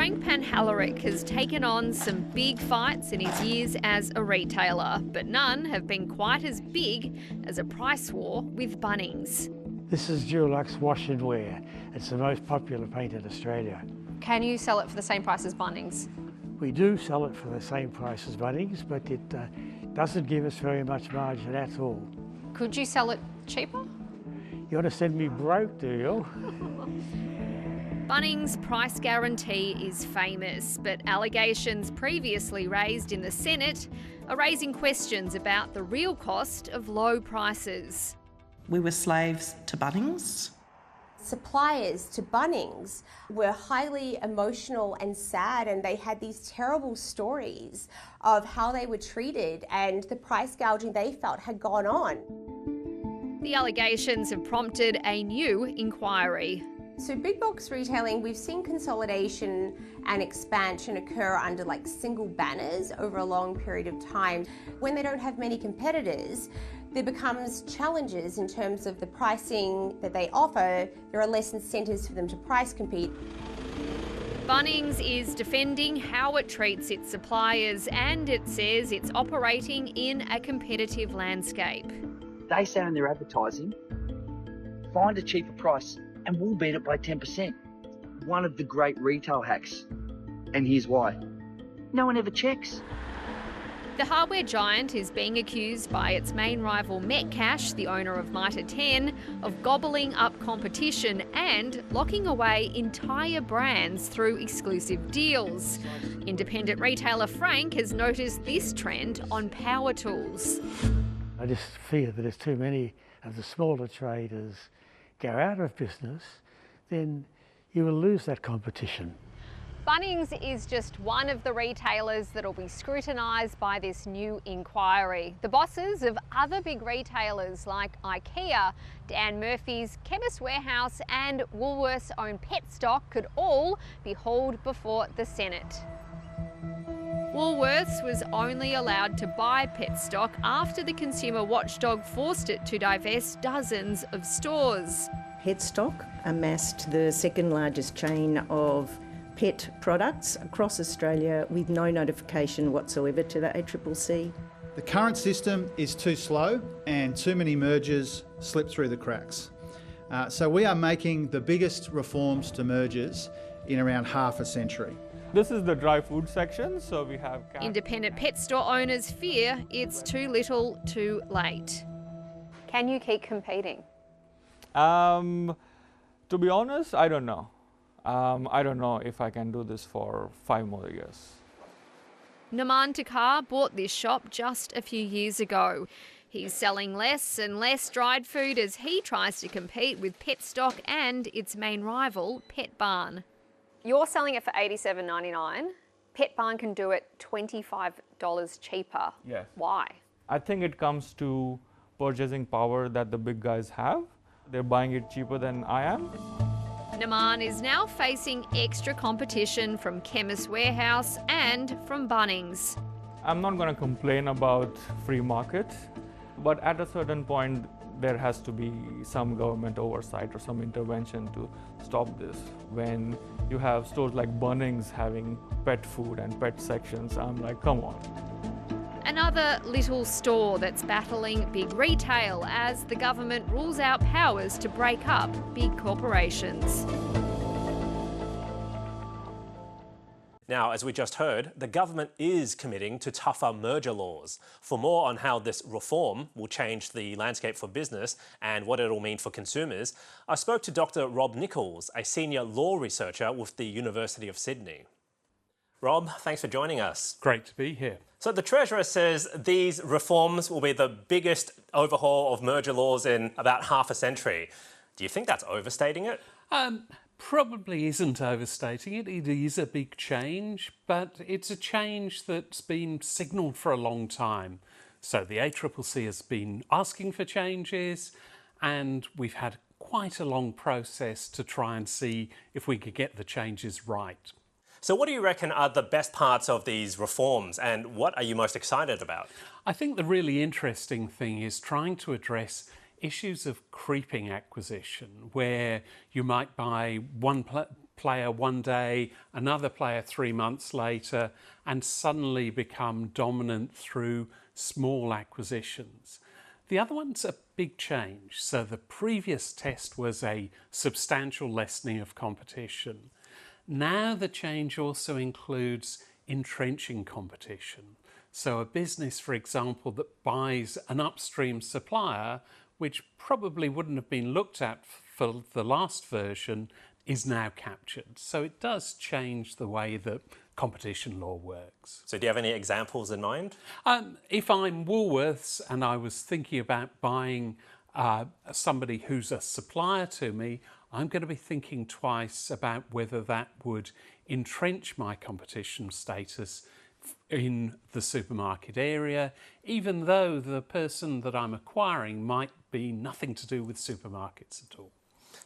Frank Panhalaric has taken on some big fights in his years as a retailer, but none have been quite as big as a price war with Bunnings. This is Dulux Wash and Wear. It's the most popular paint in Australia. Can you sell it for the same price as Bunnings? We do sell it for the same price as Bunnings, but it doesn't give us very much margin at all. Could you sell it cheaper? You want to send me broke, do you? Bunnings' price guarantee is famous, but allegations previously raised in the Senate are raising questions about the real cost of low prices. We were slaves to Bunnings. Suppliers to Bunnings were highly emotional and sad, and they had these terrible stories of how they were treated and the price gouging they felt had gone on. The allegations have prompted a new inquiry. So big box retailing, we've seen consolidation and expansion occur under single banners over a long period of time. When they don't have many competitors, there becomes challenges in terms of the pricing that they offer. There are less incentives for them to price compete. Bunnings is defending how it treats its suppliers, and it says it's operating in a competitive landscape. They say in their advertising, find a cheaper price and we'll beat it by 10%. One of the great retail hacks. And here's why. No one ever checks. The hardware giant is being accused by its main rival Metcash, the owner of Mitre 10, of gobbling up competition and locking away entire brands through exclusive deals. Independent retailer Frank has noticed this trend on power tools. I just fear that if too many of the smaller traders go out of business, then you will lose that competition. Bunnings is just one of the retailers that will be scrutinised by this new inquiry. The bosses of other big retailers like IKEA, Dan Murphy's, Chemist Warehouse and Woolworths' own Petstock could all be hauled before the Senate. Woolworths was only allowed to buy Petstock after the consumer watchdog forced it to divest dozens of stores. Petstock amassed the second largest chain of pet products across Australia with no notification whatsoever to the ACCC. The current system is too slow and too many mergers slip through the cracks. So we are making the biggest reforms to mergers in around half a century. This is the dry food section, so we have... Independent pet store owners fear it's too little too late. Can you keep competing? To be honest, I don't know. I don't know if I can do this for 5 more years. Naman Takar bought this shop just a few years ago. He's selling less and less dried food as he tries to compete with Petstock and its main rival, Petbarn. You're selling it for $87.99. Petbarn can do it $25 cheaper. Yes. Why? I think it comes to purchasing power that the big guys have. They're buying it cheaper than I am. Naman is now facing extra competition from Chemist Warehouse and from Bunnings. I'm not going to complain about free market, but at a certain point, there has to be some government oversight or some intervention to stop this. When you have stores like Bunnings having pet food and pet sections, I'm like, come on. Another little store that's battling big retail as the government rules out powers to break up big corporations. Now, as we just heard, the government is committing to tougher merger laws. For more on how this reform will change the landscape for business and what it'll mean for consumers, I spoke to Dr. Rob Nichols, a senior law researcher with the University of Sydney. Rob, thanks for joining us. Great to be here. So the Treasurer says these reforms will be the biggest overhaul of merger laws in about half a century. Do you think that's overstating it? Probably isn't overstating it. It is a big change, but it's a change that's been signalled for a long time. So the ACCC has been asking for changes, and we've had quite a long process to try and see if we could get the changes right. So what do you reckon are the best parts of these reforms, and what are you most excited about? I think the really interesting thing is trying to address issues of creeping acquisition, where you might buy one player one day, another player 3 months later, and suddenly become dominant through small acquisitions. The other one's a big change. So the previous test was a substantial lessening of competition. Now the change also includes entrenching competition. So a business, for example, that buys an upstream supplier, which probably wouldn't have been looked at for the last version, is now captured. So it does change the way that competition law works. So do you have any examples in mind? If I'm Woolworths and I was thinking about buying somebody who's a supplier to me, I'm going to be thinking twice about whether that would entrench my competition status in the supermarket area, even though the person that I'm acquiring might be nothing to do with supermarkets at all.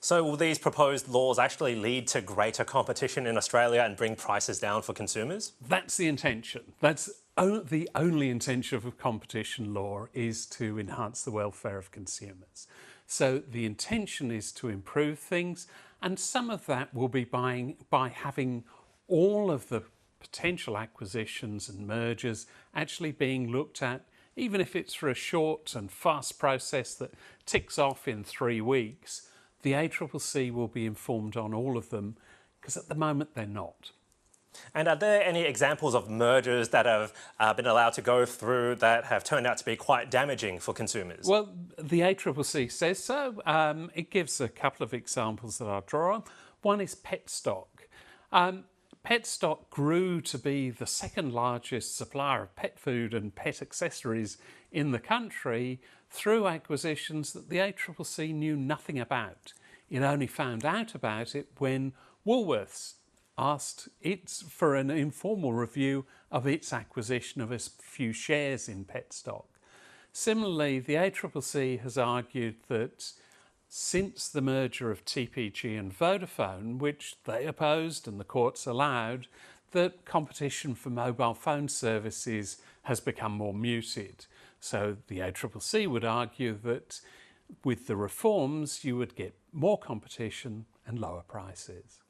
So will these proposed laws actually lead to greater competition in Australia and bring prices down for consumers? That's the intention. That's the only intention of a competition law, is to enhance the welfare of consumers. So the intention is to improve things, and some of that will be by having all of the potential acquisitions and mergers actually being looked at, even if it's for a short and fast process that ticks off in 3 weeks. The ACCC will be informed on all of them, because at the moment they're not. And are there any examples of mergers that have been allowed to go through that have turned out to be quite damaging for consumers? Well, the ACCC says so. It gives a couple of examples that I'll draw on. One is Petstock. Petstock grew to be the second largest supplier of pet food and pet accessories in the country through acquisitions that the ACCC knew nothing about. It only found out about it when Woolworths asked it for an informal review of its acquisition of a few shares in Petstock. Similarly, the ACCC has argued that since the merger of TPG and Vodafone, which they opposed and the courts allowed, that competition for mobile phone services has become more muted. So the ACCC would argue that with the reforms you would get more competition and lower prices.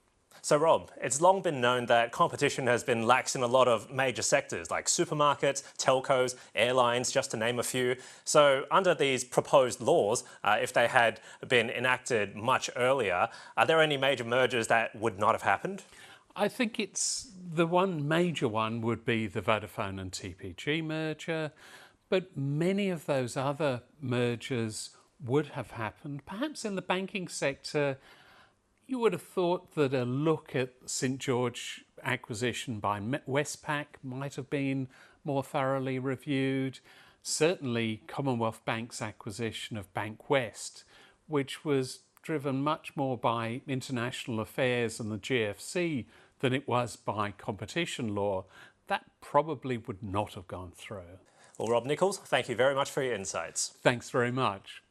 So Rob, it's long been known that competition has been lax in a lot of major sectors like supermarkets, telcos, airlines, just to name a few. So under these proposed laws, if they had been enacted much earlier, are there any major mergers that would not have happened? I think it's the one major one would be the Vodafone and TPG merger, but many of those other mergers would have happened. Perhaps in the banking sector, you would have thought that a look at St George acquisition by Westpac might have been more thoroughly reviewed. Certainly Commonwealth Bank's acquisition of Bankwest, which was driven much more by international affairs and the GFC than it was by competition law, that probably would not have gone through. Well, Rob Nichols, thank you very much for your insights. Thanks very much.